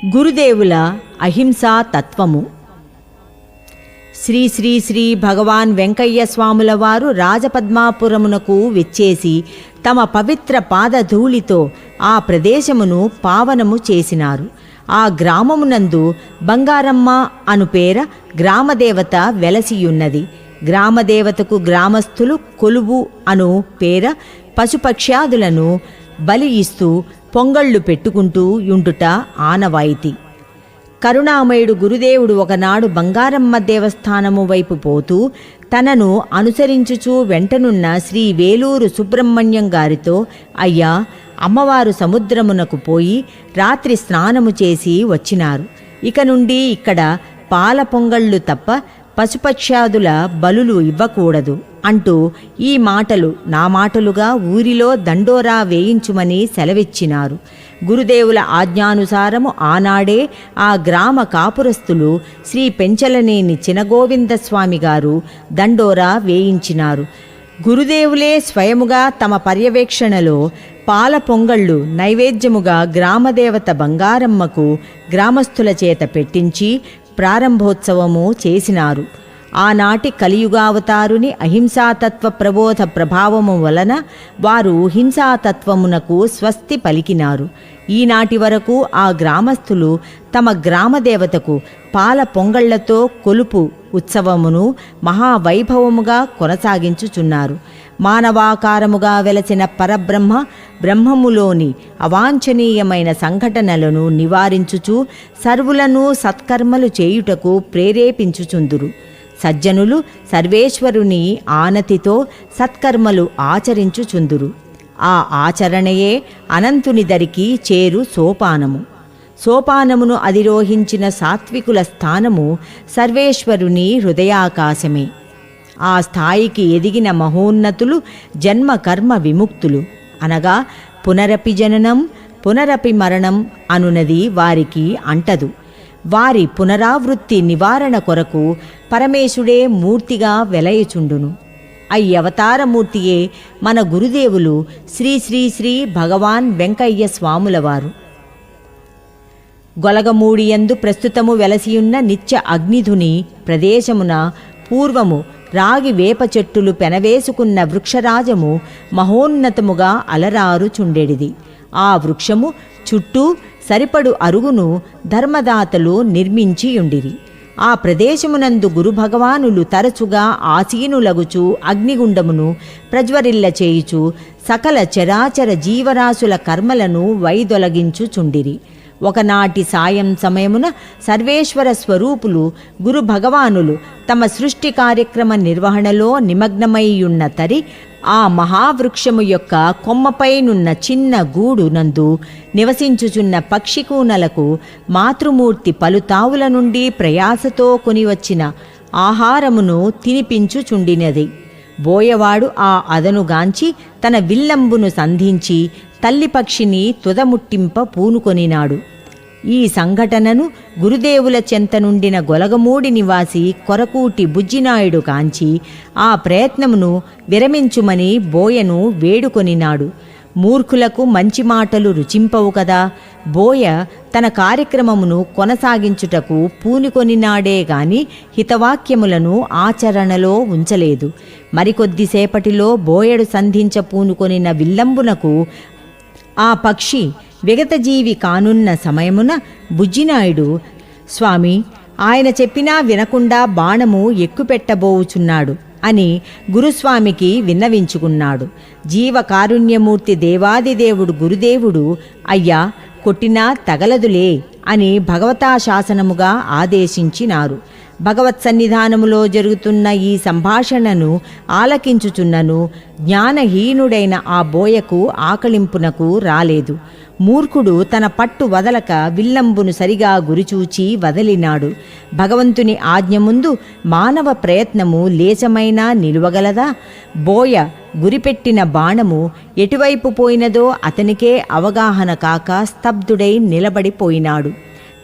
గురుదేవుల అహింసా తత్వము. శ్రీ శ్రీ శ్రీ భగవాన్ వెంకయ్య స్వాముల వారు రాజపద్మాపురమునకు వెచ్చేసి తమ పవిత్ర పాదధూళితో ఆ ప్రదేశమును పావనము చేసినారు. ఆ గ్రామమునందు బంగారమ్మ అను పేర గ్రామదేవత వెలసియున్నది. గ్రామదేవతకు గ్రామస్థులు కొలువు అను పేర పశుపక్ష్యాదులను బలి ఇస్తూ పొంగళ్ళు పెట్టుకుంటూ యుండుట ఆనవాయితీ. కరుణామయుడు గురుదేవుడు ఒకనాడు బంగారమ్మ దేవస్థానము వైపు పోతూ తనను అనుసరించుచూ వెంటనున్న శ్రీ వేలూరు సుబ్రహ్మణ్యం గారితో, అయ్యా, అమ్మవారు సముద్రమునకు పోయి రాత్రి స్నానము చేసి వచ్చినారు. ఇక నుండి ఇక్కడ పాల పొంగళ్ళు తప్ప పశుపక్ష్యాదుల బలులు ఇవ్వకూడదు అంటూ ఈ మాటలు నా మాటలుగా ఊరిలో దండోరా వేయించుమని సెలవిచ్చినారు. గురుదేవుల ఆజ్ఞానుసారము ఆనాడే ఆ గ్రామ కాపురస్తులు శ్రీ పెంచలనేని చినగోవిందస్వామి గారు దండోరా వేయించినారు. గురుదేవులే స్వయముగా తమ పర్యవేక్షణలో పాల పొంగళ్ళు నైవేద్యముగా గ్రామదేవత బంగారమ్మకు గ్రామస్థుల చేత పెట్టించి ప్రారంభోత్సవము చేసినారు. ఆనాటి కలియుగావతారుని అహింసాతత్వ ప్రబోధ ప్రభావము వలన వారు హింసాతత్వమునకు స్వస్తి పలికినారు. ఈనాటి వరకు ఆ గ్రామస్థులు తమ గ్రామదేవతకు పాల పొంగళ్లతో కొలుపు ఉత్సవమును మహావైభవముగా కొనసాగించుచున్నారు. మానవాకారముగా వెలసిన పరబ్రహ్మ బ్రహ్మములోని అవాంఛనీయమైన సంఘటనలను నివారించుచు సర్వులను సత్కర్మలు చేయుటకు ప్రేరేపించుచుందురు. సజ్జనులు సర్వేశ్వరుని ఆనతితో సత్కర్మలు ఆచరించుచుందురు. ఆ ఆచరణయే అనంతుని దరికి చేరు సోపానము. సోపానమును అధిరోహించిన సాత్వికుల స్థానము సర్వేశ్వరుని హృదయాకాశమే. ఆ స్థాయికి ఎదిగిన మహోన్నతులు జన్మ కర్మ విముక్తులు, అనగా పునరపి జననం పునరపి మరణం అనునది వారికి అంటదు. వారి పునరావృత్తి నివారణ కొరకు పరమేశుడే మూర్తిగా వెలయచుండును. అయ్యవతారమూర్తియే మన గురుదేవులు శ్రీ శ్రీ శ్రీ భగవాన్ వెంకయ్య స్వాములవారు. గొలగమూడియందు ప్రస్తుతము వెలసియున్న నిత్య అగ్నిధుని ప్రదేశమున పూర్వము రాగి వేప చెట్టులు పెనవేసుకున్న వృక్షరాజము మహోన్నతముగా అలరారుచుండెడిది. ఆ వృక్షము చుట్టూ సరిపడు అరుగును ధర్మదాతలు నిర్మించియుండిరి. ఆ ప్రదేశమునందు గురుభగవానులు తరచుగా ఆసీనులగుచు అగ్నిగుండమును ప్రజ్వరిల్ల చేయుచు సకల చరాచర జీవరాశుల కర్మలను వైదొలగించుచుండిరి. ఒకనాటి సాయం సమయమున సర్వేశ్వర స్వరూపులు గురు భగవానులు తమ సృష్టి కార్యక్రమ నిర్వహణలో నిమగ్నమైయున్న తరి ఆ మహావృక్షము యొక్క కొమ్మపైనున్న చిన్న గూడు నందు నివసించుచున్న పక్షికూనలకు మాతృమూర్తి పలుతావుల నుండి ప్రయాసతో కొనివచ్చిన ఆహారమును తినిపించుచుండినది. బోయవాడు ఆ అదనుగాంచి తన విల్లంబును సంధించి తల్లి పక్షిని తుదముట్టింప పూనుకొనినాడు. ఈ సంఘటనను గురుదేవుల చెంత నుండిన గొలగమూడి నివాసి కొరకూటి బుజ్జినాయుడు కాంచి ఆ ప్రయత్నమును విరమించుమని బోయను వేడుకొనినాడు. మూర్ఖులకు మంచి మాటలు రుచింపవు కదా. బోయ తన కార్యక్రమమును కొనసాగించుటకు పూనుకొనినాడే గాని హితవాక్యములను ఆచరణలో ఉంచలేదు. మరికొద్దిసేపటిలో బోయడు సంధించ పూనుకొనిన విల్లంబునకు ఆ పక్షి విగతజీవి కానున్న సమయమున బుజ్జినాయుడు, స్వామి, ఆయన చెప్పినా వినకుండా బాణము ఎక్కుపెట్టబోవుచున్నాడు అని గురుస్వామికి విన్నవించుకున్నాడు. జీవకారుణ్యమూర్తి దేవాదిదేవుడు గురుదేవుడు, అయ్యా, కొట్టినా తగలదులే అని భగవతాశాసనముగా ఆదేశించినారు. భగవత్ సన్నిధానములో జరుగుతున్న ఈ సంభాషణను ఆలకించుచున్నను జ్ఞానహీనుడైన ఆ బోయకు ఆకలింపునకు రాలేదు. మూర్ఖుడు తన పట్టు వదలక విల్లంబును సరిగా గురిచూచి వదలినాడు. భగవంతుని ఆజ్ఞ ముందు మానవ ప్రయత్నము లేచమైనా నిలువగలదా? బోయ గురిపెట్టిన బాణము ఎటువైపు పోయినదో అతనికే అవగాహన కాక స్తబ్దుడై నిలబడిపోయినాడు.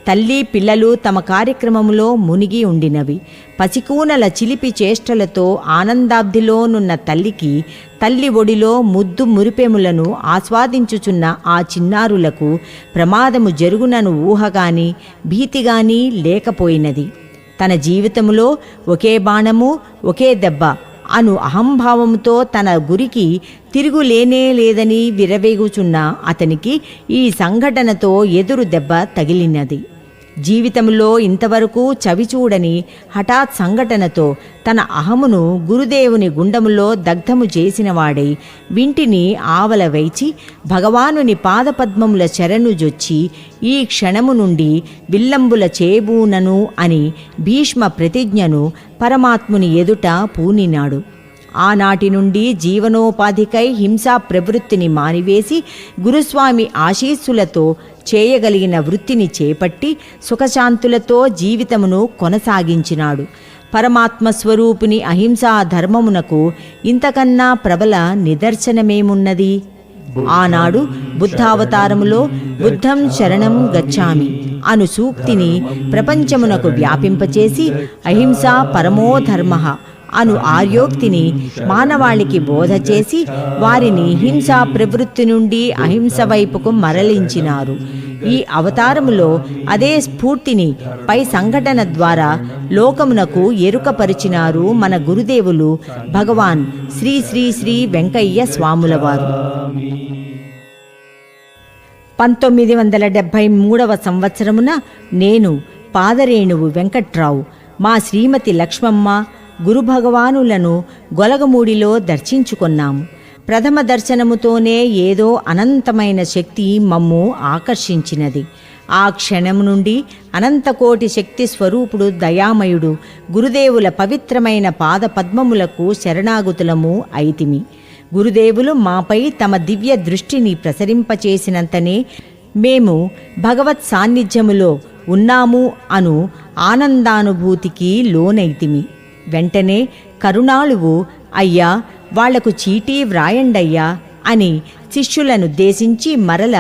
తల్లి పిల్లలు తమ కార్యక్రమములో మునిగి ఉండినవి. పసికూనల చిలిపి చేష్టలతో ఆనందాబ్దిలోనున్న తల్లికి తల్లి ఒడిలో ముద్దు మురిపెములను ఆస్వాదించుచున్న ఆ చిన్నారులకు ప్రమాదము జరుగునను ఊహగాని భీతిగాని లేకపోయినది. తన జీవితములో ఒకే బాణము ఒకే దెబ్బ అను అహంభావముతో తన గురికి తిరుగులేనే లేదని విరవేగుచున్న అతనికి ఈ సంఘటనతో ఎదురు దెబ్బ తగిలినది. జీవితంలో ఇంతవరకు చవిచూడని హఠాత్ సంఘటనతో తన అహమును గురుదేవుని గుండములో దగ్ధము చేసినవాడై వింటిని ఆవల వైచి భగవానుని పాదపద్మముల శరణు జొచ్చి ఈ క్షణము నుండి విల్లంబుల చేబూనను అని భీష్మ ప్రతిజ్ఞను పరమాత్ముని ఎదుట పూనినాడు. ఆనాటి నుండి జీవనోపాధికై హింసా ప్రవృత్తిని మానివేసి గురుస్వామి ఆశీస్సులతో చేయగలిగిన వృత్తిని చేపట్టి సుఖశాంతులతో జీవితమును కొనసాగించినాడు. పరమాత్మ స్వరూపుని అహింసా ధర్మమునకు ఇంతకన్నా ప్రబల నిదర్శనమేమున్నది? ఆనాడు బుద్ధావతారములో బుద్ధం శరణం గచ్చామి అను సూక్తిని ప్రపంచమునకు వ్యాపింపచేసి అహింసా పరమో ధర్మః అను ఆర్యోక్తిని మానవాళికి బోధ చేసి వారిని హింసా ప్రవృత్తి నుండి అహింస వైపుకు మరలించినారు. ఈ అవతారములో అదే స్ఫూర్తిని పై సంఘటన ద్వారా లోకమునకు ఎరుకపరిచినారు మన గురుదేవులు భగవాన్ శ్రీ శ్రీ శ్రీ వెంకయ్య స్వాములవారు. 1973 సంవత్సరమున నేను పాదరేణువు వెంకట్రావు, మా శ్రీమతి లక్ష్మమ్మ గురుభగవానులను గొలగమూడిలో దర్శించుకొన్నాము. ప్రథమ దర్శనముతోనే ఏదో అనంతమైన శక్తి మమ్ము ఆకర్షించినది. ఆ క్షణము నుండి అనంతకోటి శక్తి స్వరూపుడు దయామయుడు గురుదేవుల పవిత్రమైన పాద పద్మములకు శరణాగతులము అయితిమి. గురుదేవులు మాపై తమ దివ్య దృష్టిని ప్రసరింపచేసినంతనే మేము భగవత్ సాన్నిధ్యములో ఉన్నాము అను ఆనందానుభూతికి లోనైతిమి. వెంటనే కరుణాళువు, అయ్యా వాళ్లకు చీటీ వ్రాయండయ్యా అని శిష్యులనుద్దేశించి మరల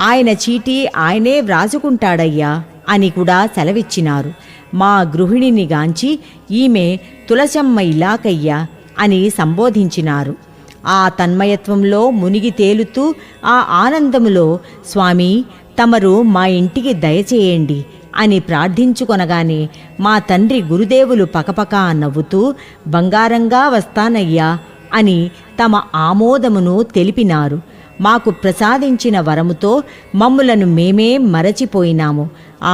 ఆయన చీటీ ఆయనే వ్రాసుకుంటాడయ్యా అని కూడా సెలవిచ్చినారు. మా గృహిణిని గాంచి ఈమె తులసమ్మ ఇలాకయ్యా అని సంబోధించినారు. ఆ తన్మయత్వంలో మునిగి తేలుతూ ఆ ఆనందములో స్వామి తమరు మా ఇంటికి దయచేయండి అని ప్రార్థించుకొనగానే మా తండ్రి గురుదేవులు పకపకా నవ్వుతూ బంగారంగా వస్తానయ్యా అని తమ ఆమోదమును తెలిపినారు. మాకు ప్రసాదించిన వరముతో మమ్ములను మేమే మరచిపోయినాము.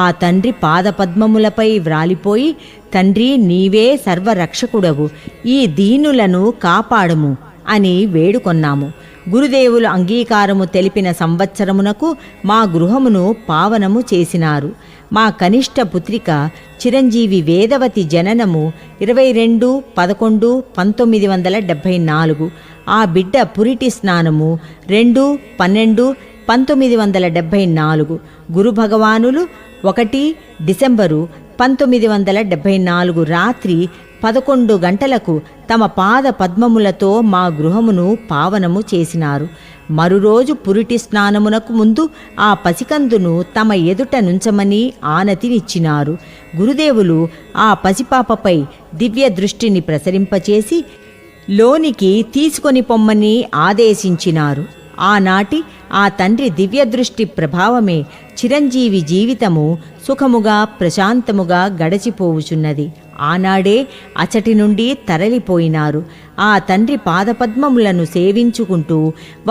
ఆ తండ్రి పాదపద్మములపై వ్రాలిపోయి, తండ్రి నీవే సర్వరక్షకుడవు, ఈ దీనులను కాపాడము అని వేడుకొన్నాము. గురుదేవులు అంగీకారము తెలిపిన సంవత్సరమునకు మా గృహమును పావనము చేసినారు. మా కనిష్ట పుత్రిక చిరంజీవి వేదవతి జననము 22/11/1974. ఆ బిడ్డ పురిటి స్నానము 2/12/1974. గురుభగవానులు 1 డిసెంబరు 1974 రాత్రి 11 గంటలకు తమ పాద పద్మములతో మా గృహమును పావనము చేసినారు. మరురోజు పురిటి స్నానమునకు ముందు ఆ పసికందును తమ ఎదుట నుంచమని ఆనతినిచ్చినారు. గురుదేవులు ఆ పసిపాపపై దివ్య దృష్టిని ప్రసరింపచేసి లోనికి తీసుకొని పొమ్మని ఆదేశించినారు. ఆనాటి ఆ తండ్రి దివ్యదృష్టి ప్రభావమే చిరంజీవి జీవితము సుఖముగా ప్రశాంతముగా గడచిపోవుచున్నది. ఆనాడే అచటి నుండి తరలిపోయినారు. ఆ తండ్రి పాదపద్మములను సేవించుకుంటూ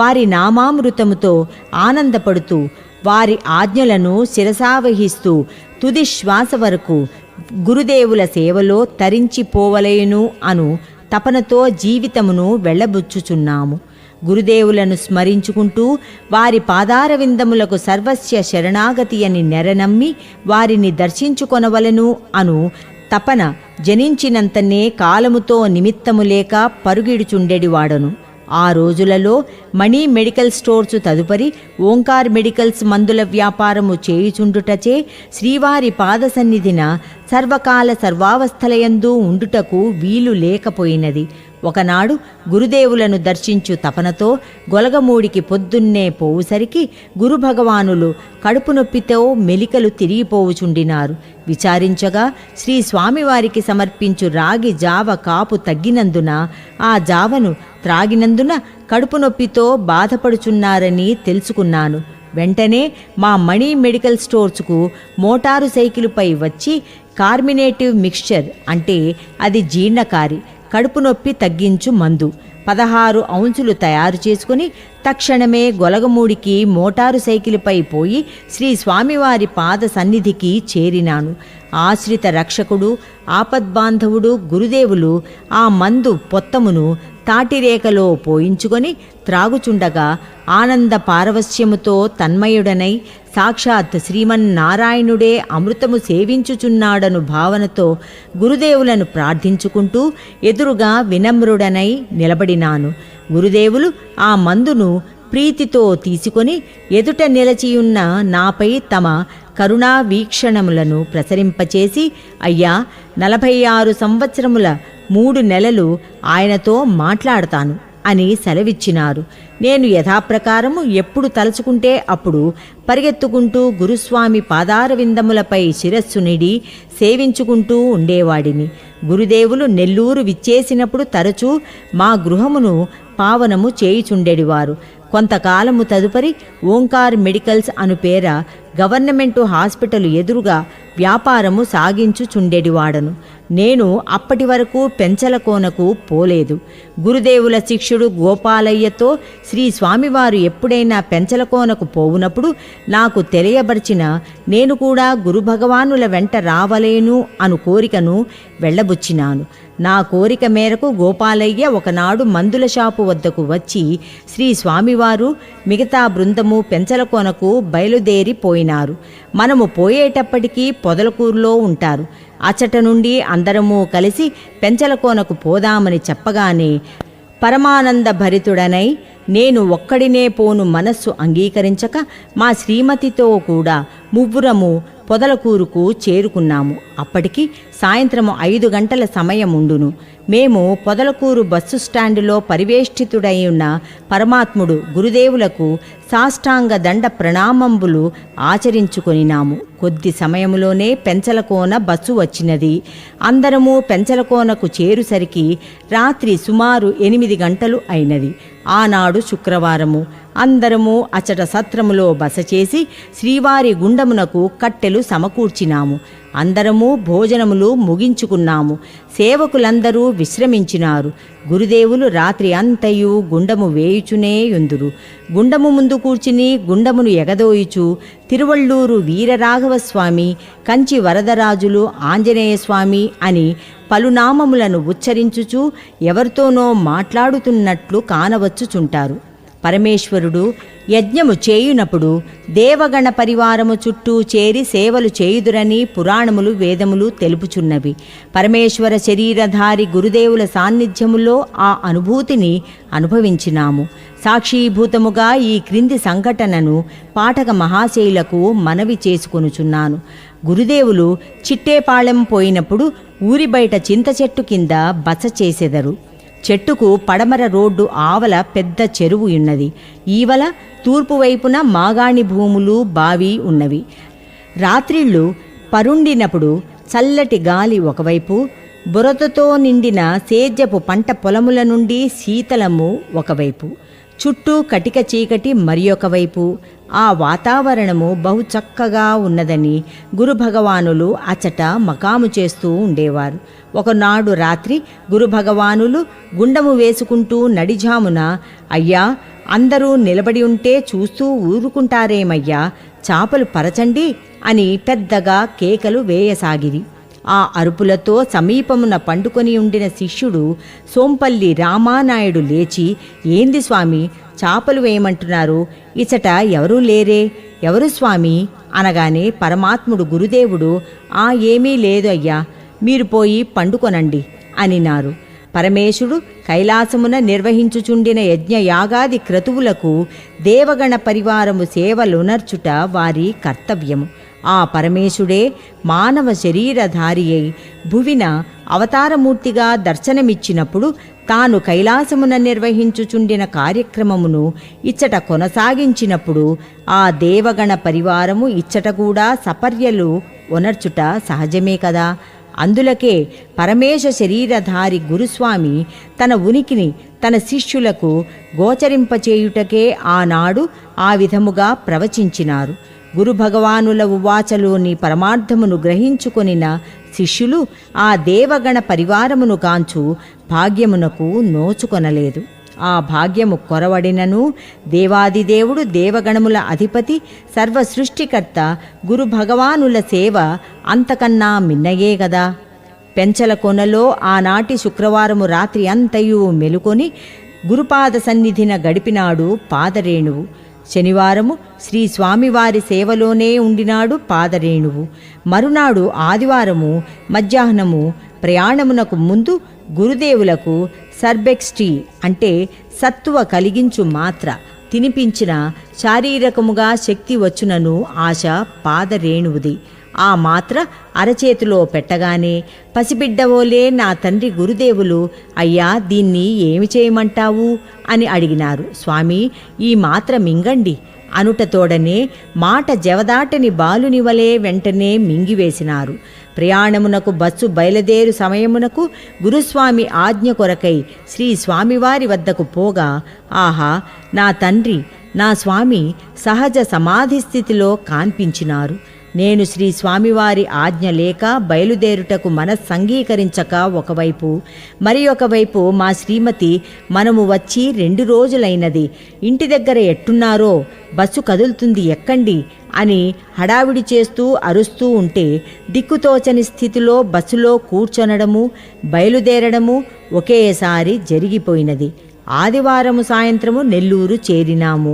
వారి నామామృతముతో ఆనందపడుతూ వారి ఆజ్ఞలను శిరసావహిస్తూ తుది శ్వాస వరకు గురుదేవుల సేవలో తరించిపోవలేను అను తపనతో జీవితమును వెళ్ళబుచ్చుచున్నాము. గురుదేవులను స్మరించుకుంటూ వారి పాదారవిందములకు సర్వస్య శరణాగతి అని నెరనమ్మి వారిని దర్శించుకొనవలను అను తపన జనించినంతనే కాలముతో నిమిత్తము లేక పరుగిడుచుండెడివాడను. ఆ రోజులలో మణి మెడికల్ స్టోర్సు తదుపరి ఓంకార్ మెడికల్స్ మందుల వ్యాపారము చేయుచుండుటచే శ్రీవారి పాదసన్నిధిన సర్వకాల సర్వావస్థలయందు ఉండుటకు వీలు లేకపోయినది. ఒకనాడు గురుదేవులను దర్శించు తపనతో గొలగమూడికి పొద్దున్నే పోవుసరికి గురుభగవానులు కడుపు నొప్పితో మెలికలు తిరిగిపోవుచుండినారు. విచారించగా శ్రీ స్వామివారికి సమర్పించు రాగి జావ కాపు తగ్గినందున ఆ జావను త్రాగినందున కడుపు నొప్పితో బాధపడుచున్నారని తెలుసుకున్నాను. వెంటనే మా మణి మెడికల్ స్టోర్స్కు మోటారు సైకిలుపై వచ్చి కార్మినేటివ్ మిక్స్చర్, అంటే అది జీర్ణకారి, కడుపు నొప్పి తగ్గించు మందు 16 ఔన్సులు తయారు చేసుకుని తక్షణమే గొలగమూడికి మోటారు సైకిలుపై పోయి శ్రీ స్వామివారి పాద సన్నిధికి చేరినాను. ఆశ్రిత రక్షకుడు, ఆపద్బాంధవుడు గురుదేవులు ఆ మందు పొత్తమును తాటిరేకలో పోయించుకొని త్రాగుచుండగా ఆనంద పారవస్యముతో తన్మయుడనై సాక్షాత్ శ్రీమన్నారాయణుడే అమృతము సేవించుచున్నాడను భావనతో గురుదేవులను ప్రార్థించుకుంటూ ఎదురుగా వినమ్రుడనై నిలబడినాను. గురుదేవులు ఆ మందును ప్రీతితో తీసుకొని ఎదుట నిలచియున్న నాపై తమ కరుణా వీక్షణములను ప్రసరింపచేసి, అయ్యా, 46 సంవత్సరముల 3 నెలలు ఆయనతో మాట్లాడతాను అని సెలవిచ్చినారు. నేను యథాప్రకారము ఎప్పుడు తలుచుకుంటే అప్పుడు పరిగెత్తుకుంటూ గురుస్వామి పాదార విందములపై శిరస్సు నిడి సేవించుకుంటూ ఉండేవాడిని. గురుదేవులు నెల్లూరు విచ్చేసినప్పుడు తరచూ మా గృహమును పావనము చేయుచుండెడివారు. కొంతకాలము తదుపరి ఓంకార్ మెడికల్స్ అను పేర గవర్నమెంటు హాస్పిటల్ ఎదురుగా వ్యాపారము సాగించుచుండెడివాడను. నేను అప్పటి వరకు పెంచలకోనకు పోలేదు. గురుదేవుల శిష్యుడు గోపాలయ్యతో శ్రీ స్వామివారు ఎప్పుడైనా పెంచలకోనకు పోవునప్పుడు నాకు తెలియబరిచిన నేను కూడా గురుభగవానుల వెంట రావలేను అను కోరికను వెళ్ళబుచ్చినాను. నా కోరిక మేరకు గోపాలయ్య ఒకనాడు మందుల షాపు వద్దకు వచ్చి శ్రీ స్వామివారు మిగతా బృందము పెంచలకోనకు బయలుదేరిపోయినారు. మనము పోయేటప్పటికీ పొదలకూరులో ఉంటారు. అచట నుండి అందరము కలిసి పెంచలకోనకు పోదామని చెప్పగానే పరమానంద భరితుడనై నేను ఒక్కడినే పోను మనస్సు అంగీకరించక మా శ్రీమతితో కూడా ముగ్గురము పొదలకూరుకు చేరుకున్నాము. అప్పటికి సాయంత్రము 5 గంటల సమయముండును. మేము పొదలకూరు బస్సు స్టాండులో పరివేష్టితుడై ఉన్న పరమాత్ముడు గురుదేవులకు సాష్టాంగ దండ ప్రణామంబులు ఆచరించుకొనినాము. కొద్ది సమయములోనే పెంచలకోన బస్సు వచ్చినది. అందరము పెంచలకోనకు చేరుసరికి రాత్రి సుమారు 8 గంటలు అయినది. ఆనాడు శుక్రవారము. అందరము అచట సత్రములో బస చేసి శ్రీవారి గుండమునకు కట్టెలు సమకూర్చినాము. అందరము భోజనములు ముగించుకున్నాము. సేవకులందరూ విశ్రమించినారు. గురుదేవులు రాత్రి అంతయు గుండము వేయుచునే యుందురు. గుండము ముందు కూర్చుని గుండమును ఎగదోయుచు తిరువళ్ళూరు వీరరాఘవస్వామి, కంచి వరదరాజులు, ఆంజనేయస్వామి అని పలునామములను ఉచ్చరించుచు ఎవరితోనో మాట్లాడుతున్నట్లు కానవచ్చుచుంటారు. పరమేశ్వరుడు యజ్ఞము చేయునప్పుడు దేవగణ పరివారము చుట్టూ చేరి సేవలు చేయుదురని పురాణములు వేదములు తెలుపుచున్నవి. పరమేశ్వర శరీరధారి గురుదేవుల సాన్నిధ్యములో ఆ అనుభూతిని అనుభవించినాము. సాక్షీభూతముగా ఈ క్రింది సంఘటనను పాఠక మహాశయులకు మనవి చేసుకొనుచున్నాను. గురుదేవులు చిట్టేపాళెం పోయినప్పుడు ఊరి బయట చింత చెట్టు కింద బస చేసెదరు. చెట్టుకు పడమర రోడ్డు ఆవల పెద్ద చెరువు ఉన్నది. ఈవల తూర్పు వైపున మాగాణి భూములు, బావి ఉన్నవి. రాత్రిళ్ళు పరుండినప్పుడు చల్లటి గాలి ఒకవైపు, బురదతో నిండిన సేద్యపు పంట పొలముల నుండి శీతలము ఒకవైపు, చుట్టూ కటిక చీకటి మరి ఒకవైపు. ఆ వాతావరణము బహు చక్కగా ఉన్నదని గురుభగవానులు అచట మకాము చేస్తూ ఉండేవారు. ఒకనాడు రాత్రి గురుభగవానులు గుండము వేసుకుంటూ నడిజామున, అయ్యా, అందరూ నిలబడి ఉంటే చూస్తూ ఊరుకుంటారేమయ్యా, చాపలు పరచండి అని పెద్దగా కేకలు వేయసాగిరి. ఆ అరుపులతో సమీపమున పండుకొని ఉండిన శిష్యుడు సోంపల్లి రామానాయుడు లేచి, ఏంది స్వామి, చాపలు వేయమంటున్నారు? ఇచట ఎవరూ లేరే? ఎవరు స్వామి అనగానే పరమాత్ముడు గురుదేవుడు, ఏమీ లేదు అయ్యా, మీరు పోయి పండుకొనండి అనినారు. పరమేశుడు కైలాసమున నిర్వహించుచుండిన యజ్ఞయాగాది క్రతువులకు దేవగణ పరివారము సేవలునర్చుట వారి కర్తవ్యము. ఆ పరమేశుడే మానవ శరీరధారి అయి భువిన అవతారమూర్తిగా దర్శనమిచ్చినప్పుడు తాను కైలాసమున నిర్వహించుచుండిన కార్యక్రమమును ఇచ్చట కొనసాగించినప్పుడు ఆ దేవగణ పరివారము ఇచ్చట కూడా సపర్యలు ఒనర్చుట సహజమే కదా. అందులకే పరమేశ శరీరధారి గురుస్వామి తన ఉనికిని తన శిష్యులకు గోచరింపచేయుటకే ఆనాడు ఆ విధముగా ప్రవచించినారు. గురు భగవానుల ఉవాచలోని పరమార్థమును గ్రహించుకొనిన శిష్యులు ఆ దేవగణ పరివారమును కాంచు భాగ్యమునకు నోచుకొనలేదు. ఆ భాగ్యము కొరవడినను దేవాదిదేవుడు దేవగణముల అధిపతి సర్వసృష్టికర్త గురు భగవానుల సేవ అంతకన్నా మిన్నయే గదా. పెంచల కొనలో ఆనాటి శుక్రవారము రాత్రి అంతయు మెలుకొని గురుపాద సన్నిధిన గడిపినాడు పాదరేణువు. శనివారము శ్రీ స్వామివారి సేవలోనే ఉండినాడు పాదరేణువు. మరునాడు ఆదివారము మధ్యాహ్నము ప్రయాణమునకు ముందు గురుదేవులకు సర్బెక్స్టీ అంటే సత్తువ కలిగించు మాత్ర తినిపించిన శారీరకముగా శక్తి వచ్చునను ఆశ పాదరేణువుది. ఆ మాత్ర అరచేతిలో పెట్టగానే పసిబిడ్డవోలే నా తండ్రి గురుదేవులు, అయ్యా దీన్ని ఏమి చేయమంటావు అని అడిగినారు. స్వామి, ఈ మాత్ర మింగండి అనుటతోడనే మాట జవదాటని బాలుని వలె వెంటనే మింగివేసినారు. ప్రయాణమునకు బస్సు బయలుదేరు సమయమునకు గురుస్వామి ఆజ్ఞ కొరకై శ్రీ స్వామివారి వద్దకు పోగా, ఆహా, నా తండ్రి నా స్వామి సహజ సమాధి స్థితిలో కాన్పించినారు. నేను శ్రీ స్వామివారి ఆజ్ఞ లేక బయలుదేరుటకు మనస్సంగీకరించక ఒకవైపు, మరి ఒకవైపు మా శ్రీమతి మనము వచ్చి 2 రోజులైనది, ఇంటి దగ్గర ఎట్టున్నారో, బస్సు కదులుతుంది ఎక్కండి అని హడావిడి చేస్తూ అరుస్తూ ఉంటే దిక్కుతోచని స్థితిలో బస్సులో కూర్చొనడము బయలుదేరడము ఒకేసారి జరిగిపోయినది. ఆదివారము సాయంత్రము నెల్లూరు చేరినాము.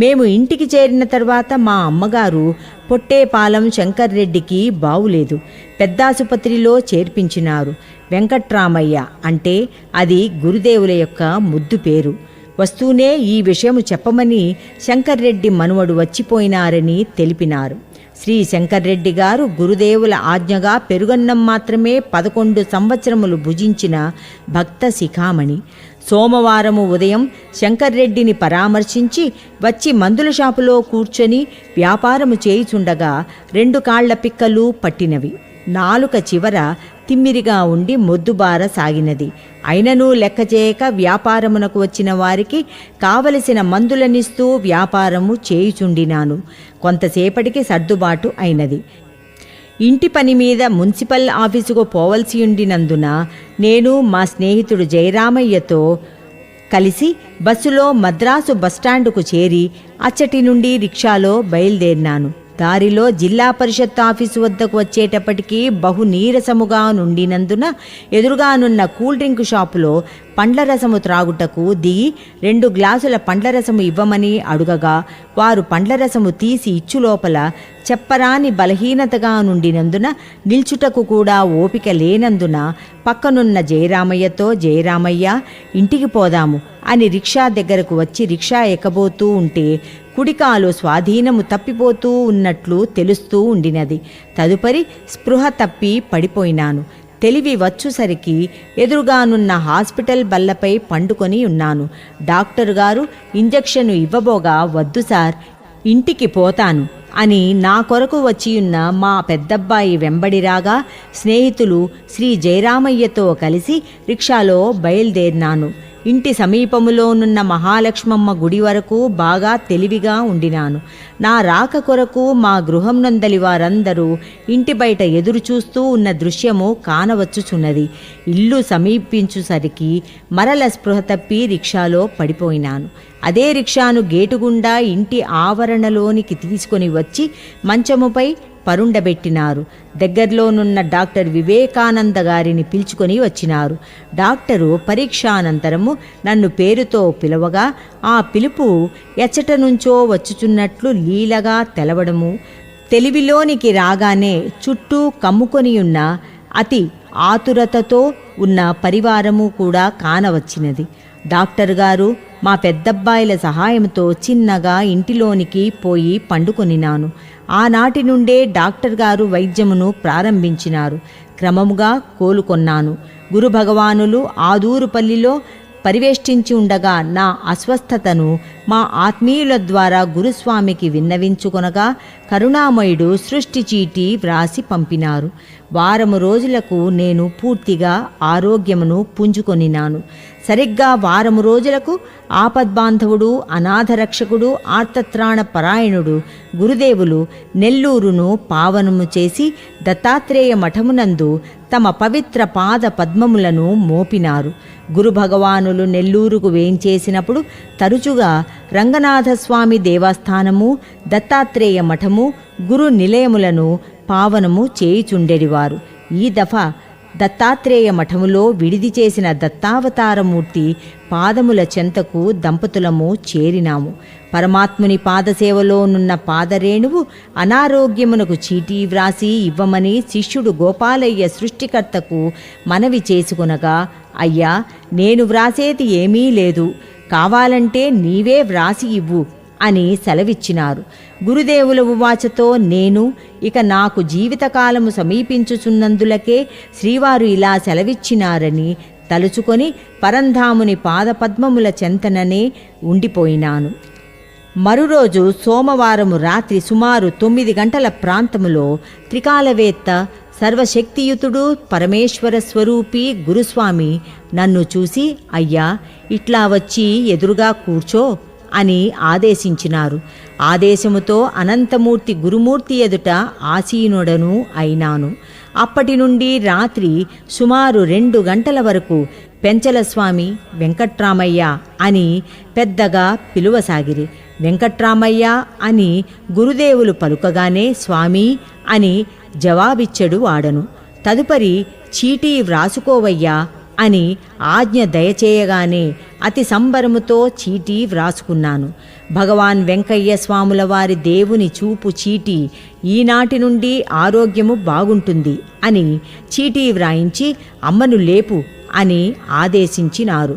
మేము ఇంటికి చేరిన తర్వాత మా అమ్మగారు పొట్టేపాలెం శంకర్రెడ్డికి బావులేదు, పెద్దాసుపత్రిలో చేర్పించినారు. వెంకట్రామయ్య అంటే అది గురుదేవుల యొక్క ముద్దు పేరు. వస్తూనే ఈ విషయము చెప్పమని శంకర్రెడ్డి మనువడు వచ్చిపోయినారని తెలిపినారు. శ్రీ శంకర్రెడ్డి గారు గురుదేవుల ఆజ్ఞగా పెరుగన్నం మాత్రమే 11 సంవత్సరములు భుజించిన భక్త శిఖామణి. సోమవారము ఉదయం శంకర్రెడ్డిని పరామర్శించి వచ్చి మందుల షాపులో కూర్చొని వ్యాపారము చేయుచుండగా 2 కాళ్ల పిక్కలు పట్టినవి. నాలుక చివర తిమ్మిరిగా ఉండి మొద్దుబార సాగినది. అయినను లెక్కచేయక వ్యాపారమునకు వచ్చిన వారికి కావలసిన మందులనిస్తూ వ్యాపారము చేయుచుండినాను. కొంతసేపటికి సర్దుబాటు అయినది. ఇంటి పని మీద మున్సిపల్ ఆఫీసుకు పోవలసియుండినందున నేను మా స్నేహితుడు జయరామయ్యతో కలిసి బస్సులో మద్రాసు బస్టాండుకు చేరి అచ్చటి నుండి రిక్షాలో బయలుదేరినాను. దారిలో జిల్లా పరిషత్ ఆఫీసు వద్దకు వచ్చేటప్పటికీ బహు నీరసముగా నుండినందున ఎదురుగానున్న కూల్ డ్రింక్ షాపులో పండ్లరసము త్రాగుటకు దిగి 2 గ్లాసుల పండ్లరసము ఇవ్వమని అడుగగా వారు పండ్లరసము తీసి ఇచ్చులోపల చెప్పరాని బలహీనతగా నుండినందున నిల్చుటకు కూడా ఓపిక లేనందున పక్కనున్న జయరామయ్యతో, జయరామయ్య ఇంటికి పోదాము అని రిక్షా దగ్గరకు వచ్చి రిక్షా ఎక్కబోతూ ఉంటే కుడికాలు స్వాధీనము తప్పిపోతూ ఉన్నట్లు తెలుస్తూ ఉండినది. తదుపరి స్పృహ తప్పి పడిపోయినాను. తెలివి వచ్చుసరికి ఎదురుగానున్న హాస్పిటల్ బల్లపై పండుకొని ఉన్నాను. డాక్టర్ గారు ఇంజెక్షను ఇవ్వబోగా, వద్దు సార్, ఇంటికి పోతాను అని నా కొరకు వచ్చియున్న మా పెద్దబ్బాయి వెంబడిరాగా స్నేహితులు శ్రీ జయరామయ్యతో కలిసి రిక్షాలో బయలుదేరినాను. ఇంటి సమీపములోనున్న మహాలక్ష్మమ్మ గుడి వరకు బాగా తెలివిగా ఉండినాను. నా రాక కొరకు మా గృహం నందలి వారందరూ ఇంటి బయట ఎదురు చూస్తూ ఉన్న దృశ్యము కానవచ్చుచున్నది. ఇల్లు సమీపించుసరికి మరల స్పృహ తప్పి రిక్షాలో పడిపోయినాను. అదే రిక్షాను గేటుగుండా ఇంటి ఆవరణలోనికి తీసుకొని వచ్చి మంచముపై పరుండబెట్టినారు. దగ్గరలోనున్న డాక్టర్ వివేకానంద గారిని పిలుచుకొని వచ్చినారు. డాక్టరు పరీక్షానంతరము నన్ను పేరుతో పిలవగా ఆ పిలుపు ఎచ్చట నుంచో వచ్చుచున్నట్లు లీలగా తెలవడము, తెలివిలోనికి రాగానే చుట్టూ కమ్ముకొనియున్న అతి ఆతురతతో ఉన్న పరివారము కూడా కానవచ్చినది. డాక్టర్ గారు మా పెద్దబ్బాయిల సహాయంతో చిన్నగా ఇంటిలోనికి పోయి పండుకొనినాను. ఆనాటి నుండే డాక్టర్ గారు వైద్యమును ప్రారంభించినారు. క్రమముగా కోలుకొన్నాను. గురు భగవానులు ఆదూరుపల్లిలో పరివేష్టించి ఉండగా నా అస్వస్థతను మా ఆత్మీయుల ద్వారా గురుస్వామికి విన్నవించుకొనగా కరుణామయుడు సృష్టి చీటీ వ్రాసి పంపినారు. వారము రోజులకు నేను పూర్తిగా ఆరోగ్యమును పుంజుకొనినాను. సరిగ్గా వారము రోజులకు ఆపద్బాంధవుడు, అనాథరక్షకుడు, ఆర్తత్రాణ పరాయణుడు గురుదేవులు నెల్లూరును పావనము చేసి దత్తాత్రేయ మఠమునందు తమ పవిత్ర పాద పద్మములను మోపినారు. గురు భగవానులు నెల్లూరుకు వేంచేసినప్పుడు తరచుగా రంగనాథస్వామి దేవస్థానము, దత్తాత్రేయ మఠము, గురు నిలయములను పావనము చేయుచుండెడివారు. ఈ దఫా దత్తాత్రేయ మఠములో విడిది చేసిన దత్తావతారమూర్తి పాదముల చెంతకు దంపతులము చేరినాము. పరమాత్ముని పాదసేవలోనున్న పాదరేణువు అనారోగ్యమునకు చీటీ వ్రాసి ఇవ్వమని శిష్యుడు గోపాలయ్య సృష్టికర్తకు మనవి చేసుకొనగా, అయ్యా, నేను వ్రాసేది ఏమీ లేదు, కావాలంటే నీవే వ్రాసి ఇవ్వు అని సెలవిచ్చినారు. గురుదేవుల ఉవాచతో నేను ఇక నాకు జీవితకాలము సమీపించుచున్నందులకే శ్రీవారు ఇలా సెలవిచ్చినారని తలుచుకొని పరంధాముని పాదపద్మముల చెంతననే ఉండిపోయినాను. మరురోజు సోమవారము రాత్రి సుమారు 9 గంటల ప్రాంతములో త్రికాలవేత్త, సర్వశక్తియుతుడు, పరమేశ్వర స్వరూపి గురుస్వామి నన్ను చూసి, అయ్యా, ఇట్లా వచ్చి ఎదురుగా కూర్చో అని ఆదేశించినారు. ఆదేశముతో అనంతమూర్తి గురుమూర్తి ఎదుట ఆసీనుడను అయినాను. అప్పటి నుండి రాత్రి సుమారు 2 గంటల వరకు పెంచలస్వామి, వెంకట్రామయ్య అని పెద్దగా పిలువసాగిరి. వెంకట్రామయ్య అని గురుదేవులు పలుకగానే స్వామి అని జవాబిచ్చడు వాడను. తదుపరి చీటీ వ్రాసుకోవయ్యా అని ఆజ్ఞ దయచేయగానే అతి సంబరముతో చీటీ వ్రాసుకున్నాను. భగవాన్ వెంకయ్య స్వాముల వారి దేవుని చూపు చీటీ, ఈనాటి నుండి ఆరోగ్యము బాగుంటుంది అని చీటీ వ్రాయించి అమ్మను లేపు అని ఆదేశించినారు.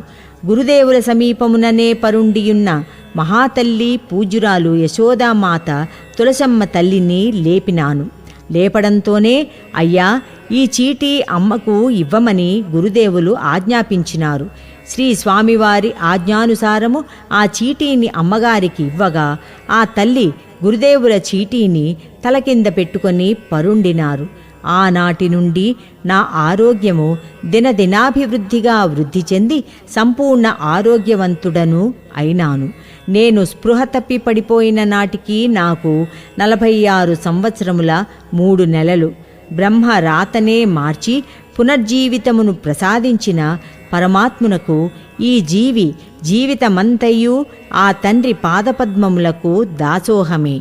గురుదేవుల సమీపముననే పరుండియున్న మహాతల్లి పూజ్యురాలు యశోదామాత తులసమ్మ తల్లిని లేపినాను. లేపడంతోనే, అయ్యా, ఈ చీటీ అమ్మకు ఇవ్వమని గురుదేవులు ఆజ్ఞాపించినారు. శ్రీ స్వామివారి ఆజ్ఞానుసారము ఆ చీటీని అమ్మగారికి ఇవ్వగా ఆ తల్లి గురుదేవుల చీటీని తల కింద పెట్టుకొని పరుండినారు. ఆనాటి నుండి నా ఆరోగ్యము దినదినాభివృద్ధిగా వృద్ధి చెంది సంపూర్ణ ఆరోగ్యవంతుడను అయినాను. నేను స్పృహ తప్పి పడిపోయిన నాటికి నాకు 46 సంవత్సరముల 3 నెలలు. బ్రహ్మ రాతనే మార్చి పునర్జీవితమును ప్రసాదించిన పరమాత్మునకు ఈ జీవితమంతయు ఆ తండ్రి పాదపద్మములకు దాసోహమే.